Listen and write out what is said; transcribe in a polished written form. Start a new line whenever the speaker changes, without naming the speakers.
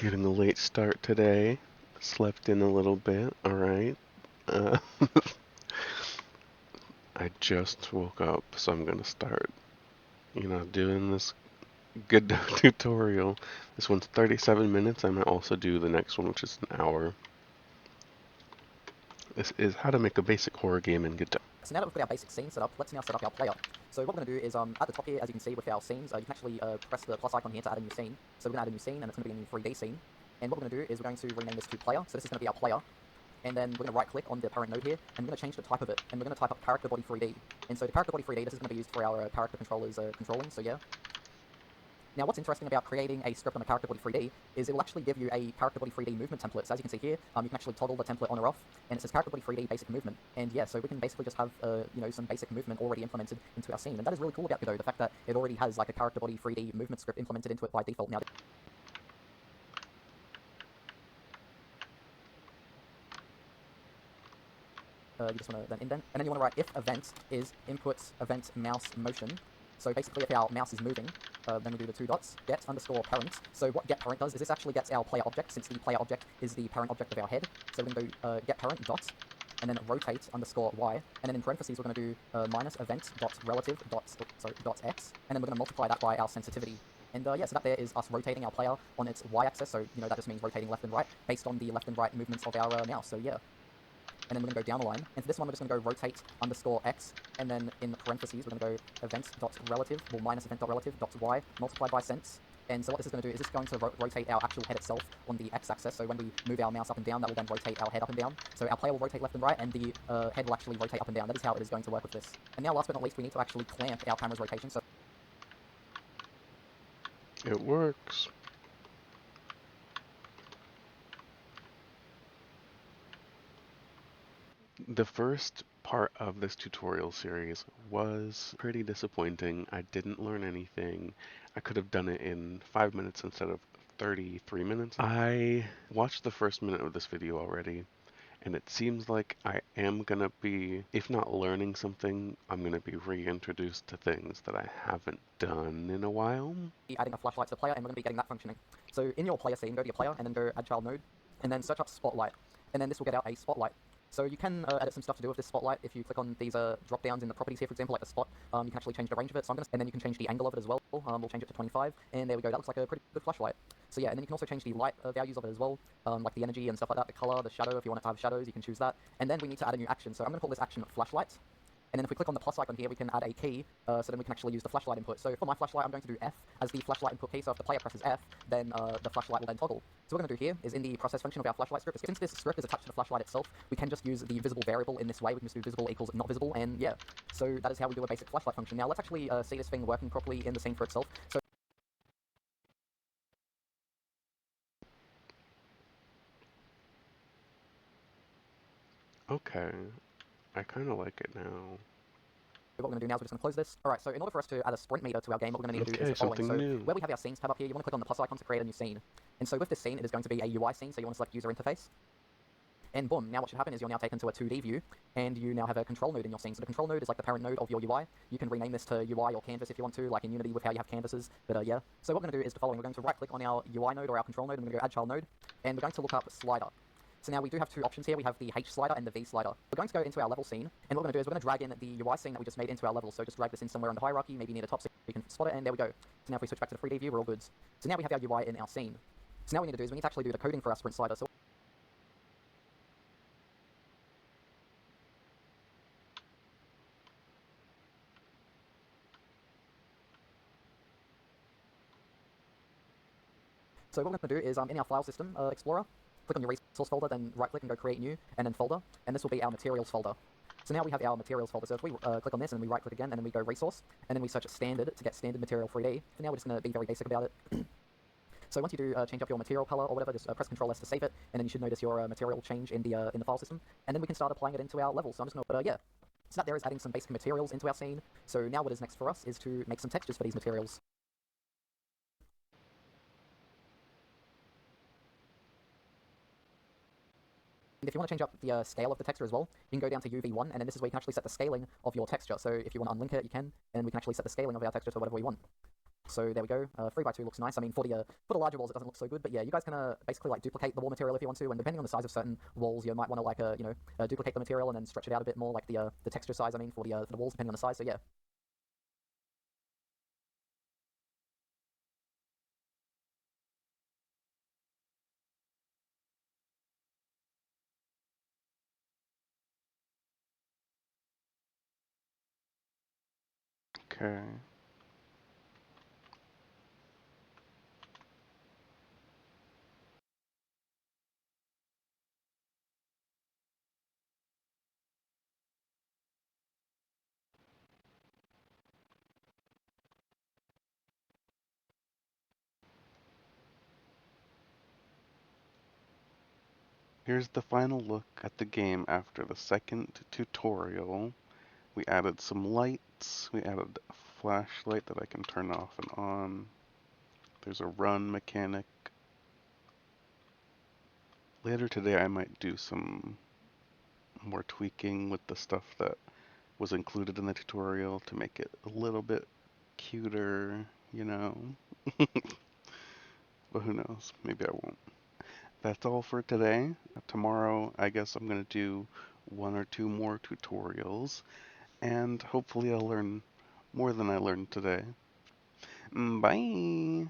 Getting a late start today. Slept in a little bit, alright. Uh, I just woke up, so I'm gonna start, doing this Godot tutorial. This one's 37 minutes. I might also do the next one, which is an hour. This is how to make a basic horror game in Godot.
So now that we've got our basic scene set up, let's now set up our player. So what we're going to do is, at the top here, as you can see with our scenes, you can actually press the plus icon here to add a new scene. So we're going to add a new scene, and it's going to be a new 3D scene. And what we're going to do is we're going to rename this to player. So this is going to be our player. And then we're going to right click on the parent node here, and we're going to change the type of it. And we're going to type up character body 3D. And so the character body 3D, this is going to be used for our character controllers controlling, so yeah. Now, what's interesting about creating a script on a character body 3D is it will actually give you a character body 3D movement template. So as you can see here, you can actually toggle the template on or off, and it says character body 3D basic movement. And yeah, so we can basically just have some basic movement already implemented into our scene, and that is really cool about Godot, the fact that it already has like a character body 3D movement script implemented into it by default now. You just want to then indent, and then you want to write if event is input event mouse motion. So basically, if our mouse is moving, then we do the two dots, get underscore parent. So what get parent does is this actually gets our player object, since the player object is the parent object of our head. So we're going to do get parent dot, and then rotate underscore y, and then in parentheses we're going to do minus event dot relative dot x, and then we're going to multiply that by our sensitivity. And yeah, so that there is us rotating our player on its y-axis, so that just means rotating left and right, based on the left and right movements of our mouse, so yeah. And then we're going to go down the line, and for this one we're just going to go rotate underscore x, and then in the parentheses we're going to go event dot relative, well minus event dot relative dot y, multiplied by sense. And so what this is going to do is it's going to rotate our actual head itself on the x-axis, so when we move our mouse up and down, that will then rotate our head up and down. So our player will rotate left and right, and the head will actually rotate up and down. That is how it is going to work with this. And now last but not least, we need to actually clamp our camera's rotation. So
It works. The first part of this tutorial series was pretty disappointing. I didn't learn anything. I could have done it in 5 minutes instead of 33 minutes. I watched the first minute of this video already, and it seems like I am gonna be, if not learning something, I'm gonna be reintroduced to things that I haven't done in a while.
adding a flashlight to the player, and we're going to be getting that functioning. So in your player scene, go to your player, and then go add child node, and then search up spotlight, and then this will get out a spotlight. So you can edit some stuff to do with this spotlight. If you click on these drop downs in the properties here, for example, like the spot, you can actually change the range of it. So and then you can change the angle of it as well. We'll change it to 25, and there we go. That looks like a pretty good flashlight. So yeah, and then you can also change the light values of it as well, like the energy and stuff like that, the color, the shadow. If you want it to have shadows, you can choose that. And then we need to add a new action. So I'm going to call this action flashlight. And then if we click on the plus icon here, we can add a key, so then we can actually use the flashlight input. So for my flashlight, I'm going to do F as the flashlight input key. So if the player presses F, then the flashlight will then toggle. So what we're going to do here is in the process function of our flashlight script, since this script is attached to the flashlight itself, we can just use the visible variable in this way. We can just do visible equals not visible, and yeah. So that is how we do a basic flashlight function. Now let's actually see this thing working properly in the scene for itself. So
Okay, I kind of like it now.
what we're going to do now is we're just going to close this. Alright, so in order for us to add a sprint meter to our game, what we're going to need to do is
Okay,
the following.
something
So
new.
where we have our scenes tab up here, you want to click on the plus icon to create a new scene. And so with this scene, it is going to be a UI scene, so you want to select user interface. And boom, now what should happen is you're now taken to a 2D view, and you now have a control node in your scene. So the control node is like the parent node of your UI. You can rename this to UI or canvas if you want to, like in Unity with how you have canvases, but yeah. So what we're going to do is the following. We're going to right click on our UI node or our control node, and we're going to go add child node, and we're going to look up slider. So now we do have two options here. We have the H slider and the V slider. We're going to go into our level scene, and what we're going to do is we're going to drag in the UI scene that we just made into our level. So just drag this in somewhere on the hierarchy, maybe near the top so you can spot it, and there we go. So now if we switch back to the 3D view, we're all good. So now we have our UI in our scene. So now what we need to do is we need to actually do the coding for our sprint slider. So what we're going to do is in our file system explorer, click on your resource folder, then right click and go create new, and then folder, and this will be our materials folder. So now we have our materials folder. So if we click on this and then we right click again, and then we go resource, and then we search standard to get standard material 3D. For now we're just going to be very basic about it. So once you do change up your material color or whatever, just press Ctrl S to save it, and then you should notice your material change in the file system, and then we can start applying it into our level. So I'm just going to, yeah. So that there is adding some basic materials into our scene. So now what is next for us is to make some textures for these materials. And if you want to change up the scale of the texture as well, you can go down to UV1, and then this is where you can actually set the scaling of your texture. So if you want to unlink it, you can, and we can actually set the scaling of our texture to whatever we want. So there we go. 3x2 looks nice. I mean, for the larger walls, it doesn't look so good, but yeah, you guys can basically like duplicate the wall material if you want to, and depending on the size of certain walls, you might want to like duplicate the material and then stretch it out a bit more, like the texture size. I mean, for the walls, depending on the size. So yeah.
Okay. Here's the final look at the game after the second tutorial. We added some lights. We added a flashlight that I can turn off and on. There's a run mechanic. Later today I might do some more tweaking with the stuff that was included in the tutorial to make it a little bit cuter, you know. But who knows? Maybe I won't. That's all for today. Tomorrow, I guess I'm going to do one or two more tutorials, and hopefully I'll learn more than I learned today. Bye!